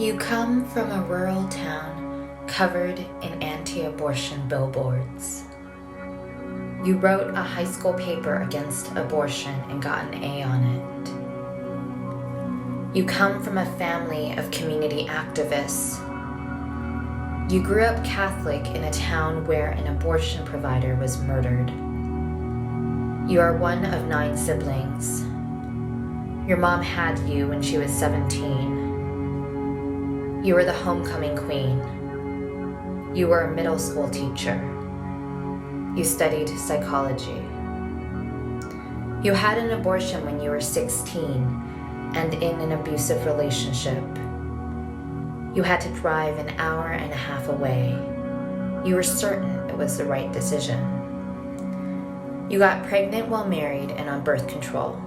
You come from a rural town covered in anti-abortion billboards. You wrote a high school paper against abortion and got an A on it. You come from a family of community activists. You grew up Catholic in a town where an abortion provider was murdered. You are one of 9 siblings. Your mom had you when she was 17. You were the homecoming queen. You were a middle school teacher. You studied psychology. You had an abortion when you were 16 and in an abusive relationship. You had to drive an hour and a half away. You were certain it was the right decision. You got pregnant while married and on birth control.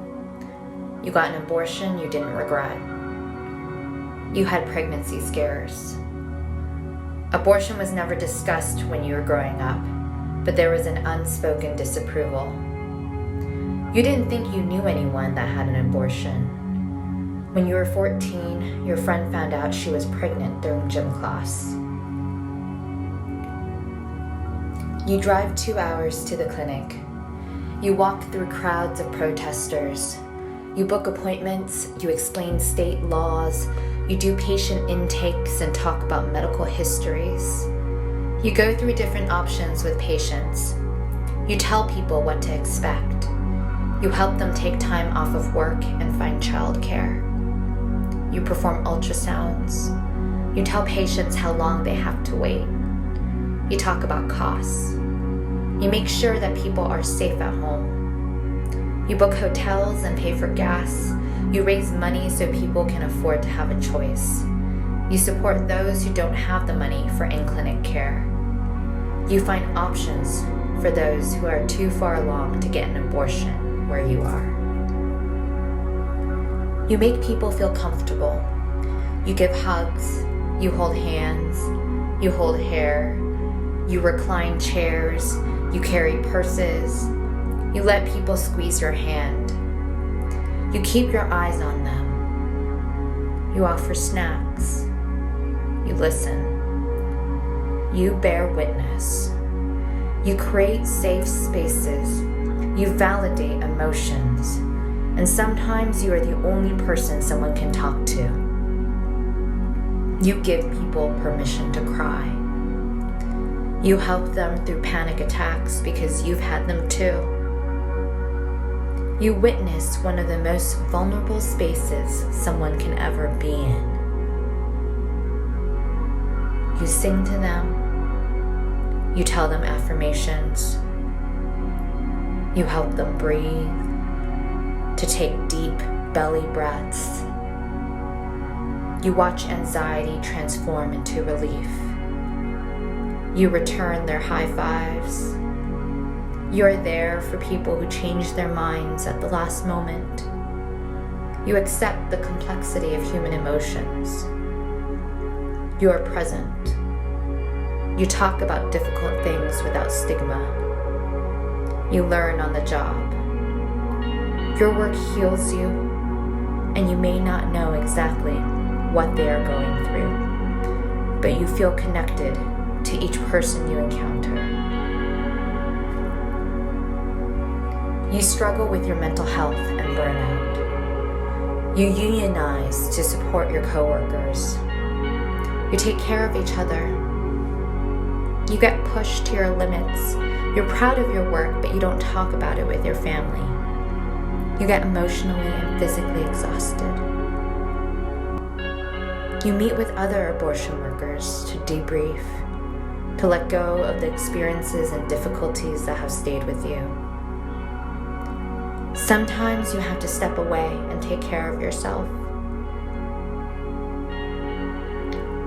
You got an abortion you didn't regret. You had pregnancy scares. Abortion was never discussed when you were growing up, but there was an unspoken disapproval. You didn't think you knew anyone that had an abortion. When you were 14, your friend found out she was pregnant during gym class. You drive 2 hours to the clinic. You walk through crowds of protesters. You book appointments, you explain state laws, you do patient intakes and talk about medical histories. You go through different options with patients. You tell people what to expect. You help them take time off of work and find childcare. You perform ultrasounds. You tell patients how long they have to wait. You talk about costs. You make sure that people are safe at home. You book hotels and pay for gas. You raise money so people can afford to have a choice. You support those who don't have the money for in-clinic care. You find options for those who are too far along to get an abortion where you are. You make people feel comfortable. You give hugs. You hold hands. You hold hair. You recline chairs. You carry purses. You let people squeeze your hand. You keep your eyes on them. You offer snacks. You listen. You bear witness. You create safe spaces. You validate emotions. And sometimes you are the only person someone can talk to. You give people permission to cry. You help them through panic attacks because you've had them too. You witness one of the most vulnerable spaces someone can ever be in. You sing to them. You tell them affirmations. You help them breathe, to take deep belly breaths. You watch anxiety transform into relief. You return their high fives. You're there for people who change their minds at the last moment. You accept the complexity of human emotions. You are present. You talk about difficult things without stigma. You learn on the job. Your work heals you, and you may not know exactly what they are going through, but you feel connected to each person you encounter. You struggle with your mental health and burnout. You unionize to support your coworkers. You take care of each other. You get pushed to your limits. You're proud of your work, but you don't talk about it with your family. You get emotionally and physically exhausted. You meet with other abortion workers to debrief, to let go of the experiences and difficulties that have stayed with you. Sometimes you have to step away and take care of yourself.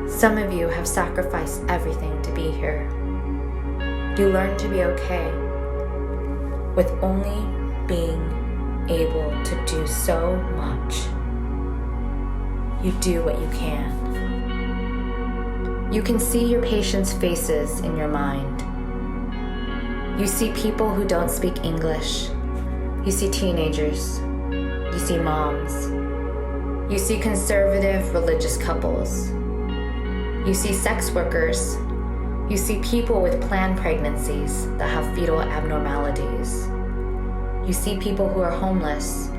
Some of you have sacrificed everything to be here. You learn to be okay with only being able to do so much. You do what you can. You can see your patients' faces in your mind. You see people who don't speak English. You see teenagers. You see moms. You see conservative religious couples. You see sex workers. You see people with planned pregnancies that have fetal abnormalities. You see people who are homeless.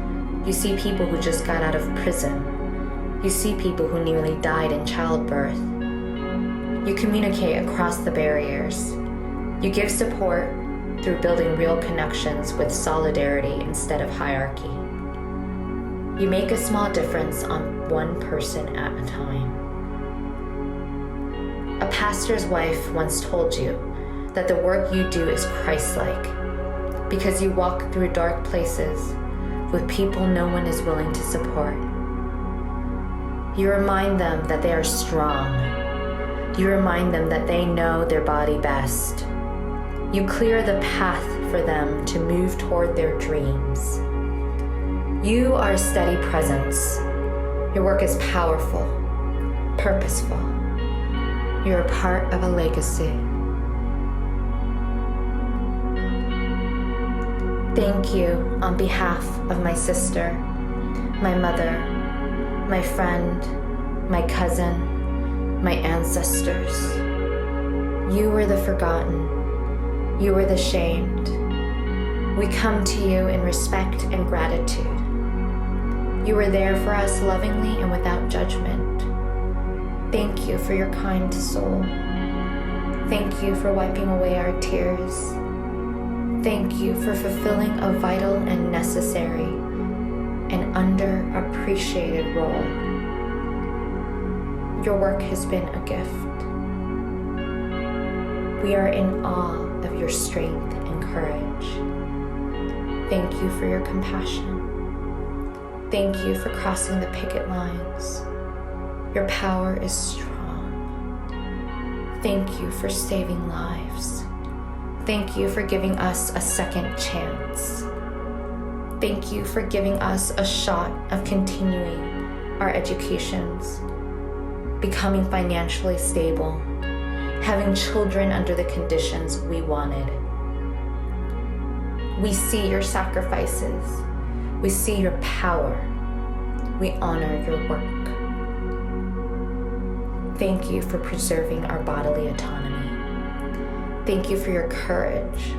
You see people who just got out of prison. You see people who nearly died in childbirth. You communicate across the barriers. You give support through building real connections with solidarity instead of hierarchy. You make a small difference on one person at a time. A pastor's wife once told you that the work you do is Christ-like because you walk through dark places with people no one is willing to support. You remind them that they are strong. You remind them that they know their body best. You clear the path for them to move toward their dreams. You are a steady presence. Your work is powerful, purposeful. You're a part of a legacy. Thank you on behalf of my sister, my mother, my friend, my cousin, my ancestors. You were the forgotten. You were the shamed. We come to you in respect and gratitude. You were there for us lovingly and without judgment. Thank you for your kind soul. Thank you for wiping away our tears. Thank you for fulfilling a vital and necessary and underappreciated role. Your work has been a gift. We are in awe of your strength and courage. Thank you for your compassion. Thank you for crossing the picket lines. Your power is strong. Thank you for saving lives. Thank you for giving us a second chance. Thank you for giving us a shot of continuing our educations, becoming financially stable, having children under the conditions we wanted. We see your sacrifices. We see your power. We honor your work. Thank you for preserving our bodily autonomy. Thank you for your courage.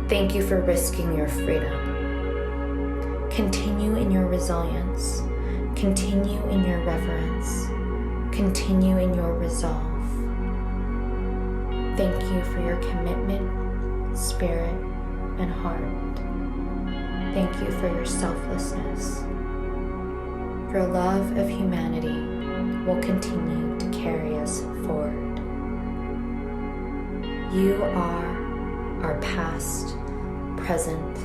Thank you for risking your freedom. Continue in your resilience. Continue in your reverence. Continue in your resolve. Thank you for your commitment, spirit, and heart. Thank you for your selflessness. Your love of humanity will continue to carry us forward. You are our past, present,